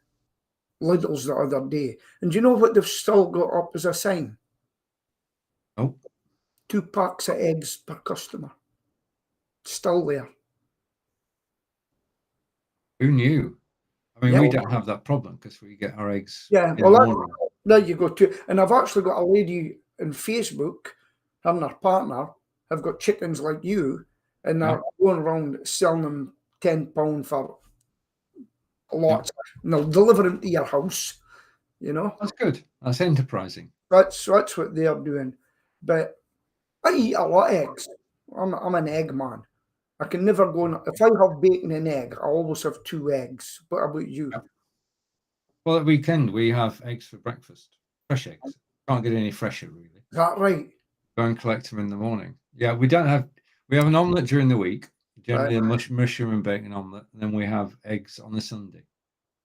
Lidl's the other day, and do you know what they've still got up as a sign? Oh. 2 packs of eggs per customer. Still there. Who knew? I mean, we don't have that problem because we get our eggs. Yeah, well, there you go too. And I've actually got a lady on Facebook, her and her partner have got chickens like you, and they're going around selling them £10 for lots, and they'll deliver them to your house. That's good. That's enterprising. That's what they're doing. But I eat a lot of eggs. I'm an egg man. I can never go. If I have bacon and egg, I always have 2 eggs. What about you? Well, at weekend we have eggs for breakfast. Fresh eggs. Can't get any fresher, really. Is that right? Go and collect them in the morning. Yeah, we have an omelette during the week, generally a mushroom and bacon omelette, and then we have eggs on a Sunday.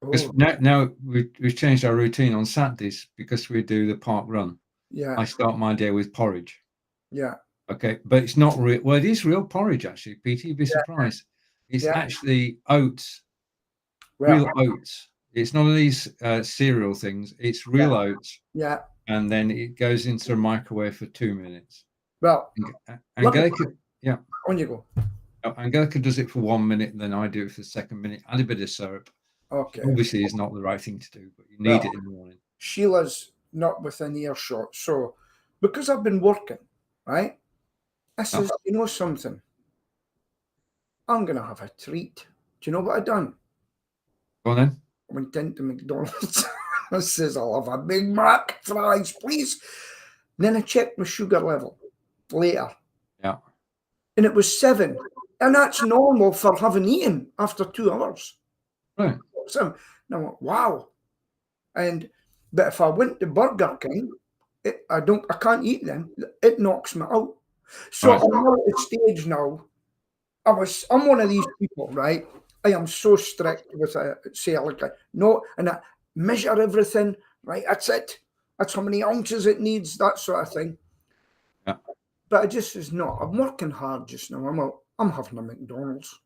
Because now we've changed our routine on Saturdays because we do the park run. Yeah. I start my day with porridge. Yeah. Okay, but it's not real. Well, it is real porridge, actually, Peter. You'd be surprised. It's actually oats, real oats. It's none of these cereal things. It's real oats. Yeah. And then it goes into a microwave for 2 minutes. Well, Angelica, on you go. Angelica does it for 1 minute, and then I do it for the second minute. Add a bit of syrup. Okay. Obviously, it's not the right thing to do, but you need it in the morning. Sheila's not within earshot, so because I've been working, right? I says, you know something? I'm gonna have a treat. Do you know what I done? Go on then. I went into McDonald's. I says, I'll have a Big Mac, fries, please. And then I checked my sugar level later. Yeah. And it was 7. And that's normal for having eaten after 2 hours. Right. So I went, wow. But if I went to Burger King, I can't eat them. It knocks me out. So I'm at the stage now. I'm one of these people, right? I am so strict with and I measure everything, right? That's it. That's how many ounces it needs, that sort of thing. Yeah. But I just says, no, I'm working hard just now. I'm having a McDonald's.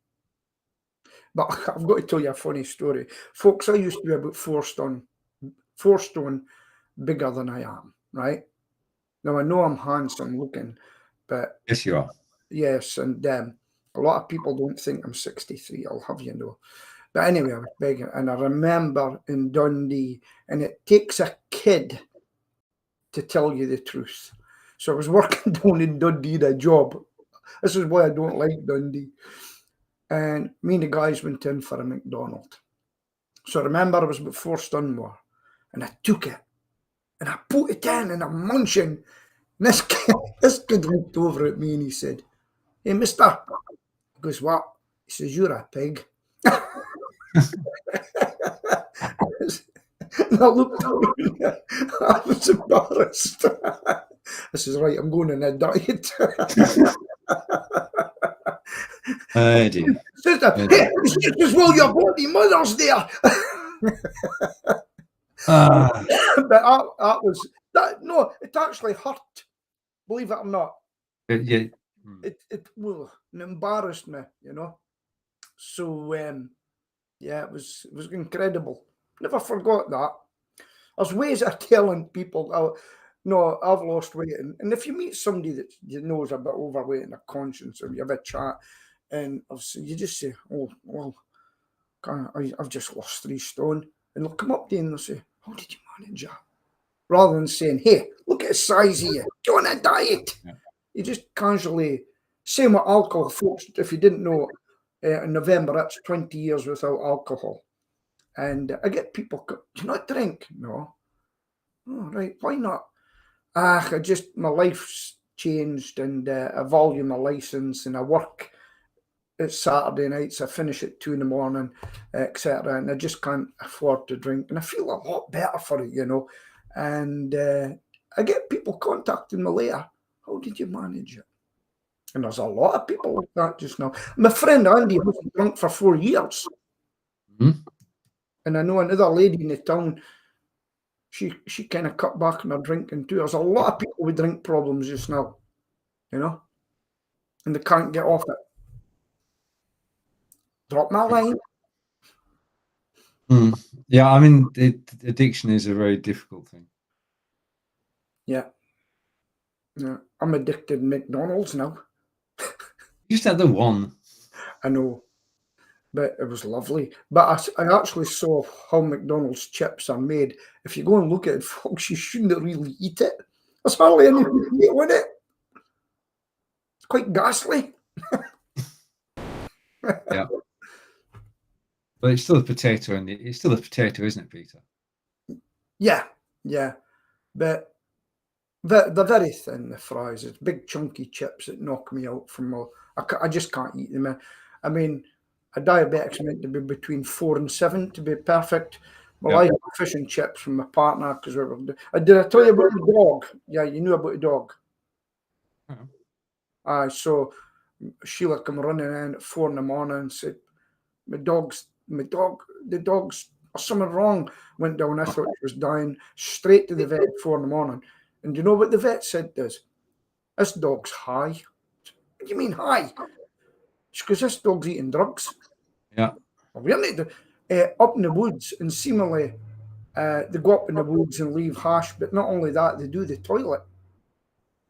But I've got to tell you a funny story. Folks, I used to be about 4 stone bigger than I am, right? Now, I know I'm handsome looking, but... Yes, you are. Yes, and a lot of people don't think I'm 63, I'll have you know. But anyway, I was begging, and I remember in Dundee, and it takes a kid to tell you the truth. So I was working down in Dundee in a job. This is why I don't like Dundee. And me and the guys went in for a McDonald's. So I remember I was about 4 stone more, and I took it, and I put it in, and I'm munching. And this kid looked over at me and he said, "Hey, mister." He goes, "What?" He says, "You're a pig." And I looked over, I was embarrassed. I says, "Right, I'm going on a diet." Dear. Sister, hey, it's just as well your bloody mother's there. But that was that. No, it actually hurt. Believe it or not. Yeah. It embarrassed me, you know. So yeah, it was incredible. Never forgot that. There's ways of telling people, no, I've lost weight, and if you meet somebody that you know is a bit overweight and a conscience, or you have a chat, and you just say, "Oh, well, I've just lost 3 stone," and they'll come up to you and they'll say, "How did you manage that?" Rather than saying, "Hey, look at the size of you, go on a diet." Yeah. You just casually, same with alcohol, folks. If you didn't know, in November, that's 20 years without alcohol. And I get people, "Do you not drink?" "No." "Oh, right, why not?" My life's changed, and I value my license, and I work it's Saturday nights, I finish at 2 in the morning, etc. And I just can't afford to drink. And I feel a lot better for it, And I get people contacting me later. How did you manage it? And there's a lot of people like that just now. My friend Andy wasn't drunk for 4 years. Mm-hmm. And I know another lady in the town, she kind of cut back on her drinking too. There's a lot of people with drink problems just now, and they can't get off it. Drop my line. Yeah, I mean, addiction is a very difficult thing. Yeah. I'm addicted to McDonald's now. You just had the one. I know, but it was lovely. But I actually saw how McDonald's chips are made. If you go and look at it, folks, you shouldn't really eat it. There's hardly any meat on it. It's quite ghastly. Yeah. But it's still a potato, and it's still a potato, isn't it, Peter? Yeah. But they're very thin, the fries. It's big chunky chips that knock me out from I just can't eat them. I mean, a diabetic's meant to be between 4 and 7 to be perfect. Well, I had fish and chips from my partner because we were. Did I tell you about the dog? Yeah, you knew about the dog. So Sheila come running in at 4 in the morning and said, the dog's something wrong. Went down, I thought she was dying. Straight to the vet at 4 in the morning. And do you know what the vet said to us? This dog's high. What do you mean high? She goes, this dog's eating drugs. Yeah. Well, we aren't up in the woods, and seemingly they go up in the woods and leave hash, but not only that, they do the toilet.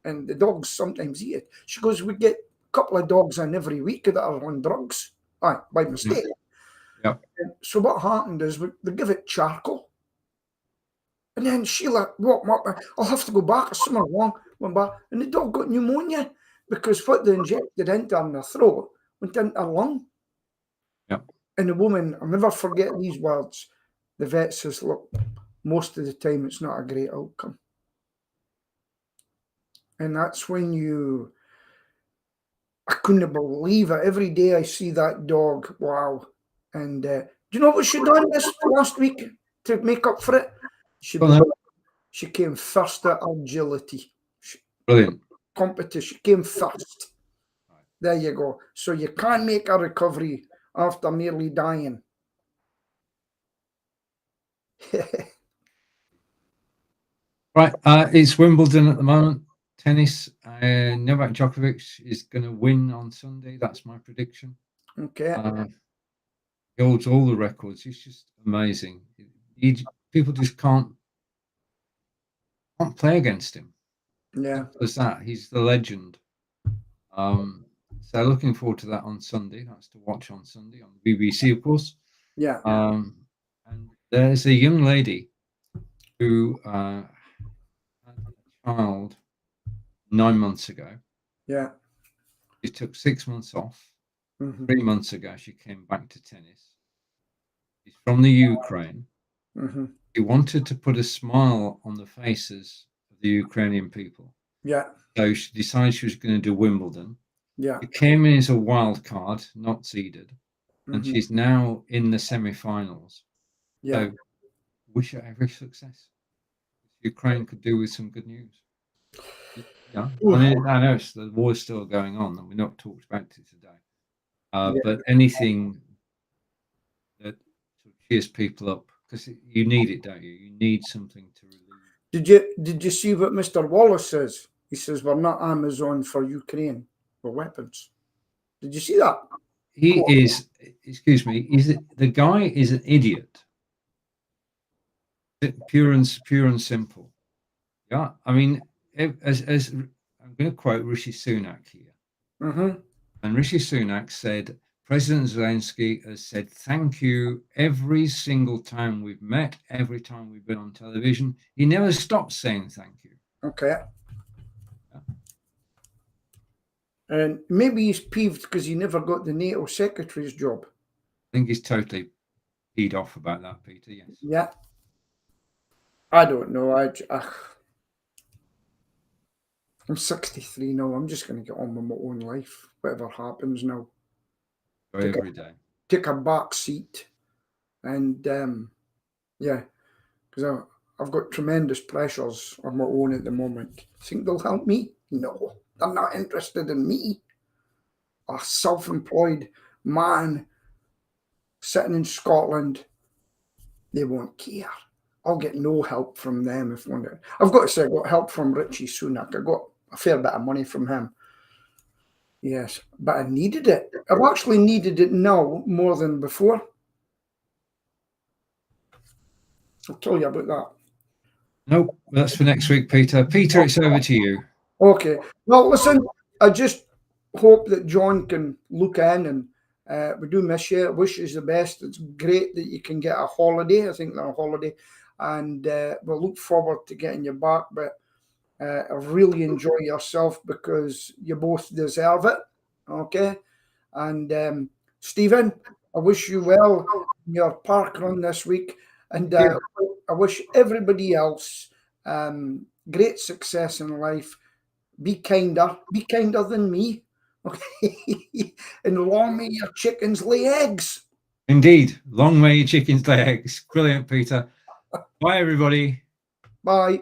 And the dogs sometimes eat it. She goes, we get a couple of dogs in every week that are on drugs. By mistake. Yeah. So what happened is they give it charcoal. And then Sheila walked up, I'll have to go back, there's something wrong. Went back, and the dog got pneumonia because what they injected into her in the throat went into her lung. Yeah. And the woman, I'll never forget these words. The vet says, look, most of the time it's not a great outcome. And that's when I couldn't believe it. Every day I see that dog, wow. And do you know what she done this last week to make up for it? She came first at agility. Brilliant. Competition. She came first. There you go. So you can't make a recovery after nearly dying. Right. It's Wimbledon at the moment. Tennis. Novak Djokovic is going to win on Sunday. That's my prediction. Okay. He holds all the records. He's just amazing. People just can't play against him. Yeah. There's that. He's the legend. So looking forward to that on Sunday. That's to watch on Sunday on the BBC, of course. Yeah. And there's a young lady who had a child 9 months ago. Yeah. She took 6 months off. Mm-hmm. 3 months ago, she came back to tennis. She's from the Ukraine. Mm-hmm. She wanted to put a smile on the faces of the Ukrainian people. Yeah. So she decided she was going to do Wimbledon. Yeah. It came in as a wild card, not seeded. Mm-hmm. And she's now in the semi-finals. Yeah. So wish her every success. Ukraine could do with some good news. Yeah, I mean, I know the war's still going on, and we're not talked about it today. But anything that sort of cheers people up, because you need it, don't you? You need something to relieve. Did you see what Mr. Wallace says? He says we're not Amazon for Ukraine for weapons. Did you see that? He is. Excuse me. The guy is an idiot. Pure and simple. Yeah, I mean, as I'm going to quote Rishi Sunak here. Mm-hmm. And Rishi Sunak said, President Zelensky has said thank you every single time we've met, every time we've been on television. He never stops saying thank you. Okay. Yeah. And maybe he's peeved because he never got the NATO secretary's job. I think he's totally peed off about that, Peter, yes. Yeah. I don't know. I'm 63 now. I'm just going to get on with my own life, whatever happens now. every day. Take a back seat, and yeah, because I've got tremendous pressures of my own at the moment. Think they'll help me? No, they're not interested in me. A self-employed man sitting in Scotland, they won't care. I'll get no help from them if one. I've got to say, I got help from Richie Sunak. I got a fair bit of money from him. Yes, but I needed it. I've actually needed it now more than before. I'll tell you about that. Nope, that's for next week, Peter. Peter, it's over to you. Okay. Well, listen, I just hope that John can look in, and we do miss you. I wish you the best. It's great that you can get a holiday. I think they're on holiday, and we'll look forward to getting you back. But really enjoy yourself because you both deserve it. Okay. And Stephen, I wish you well in your park run this week. And I wish everybody else great success in life. Be kinder than me. Okay. And long may your chickens lay eggs. Indeed. Long may your chickens lay eggs. Brilliant, Peter. Bye, everybody. Bye.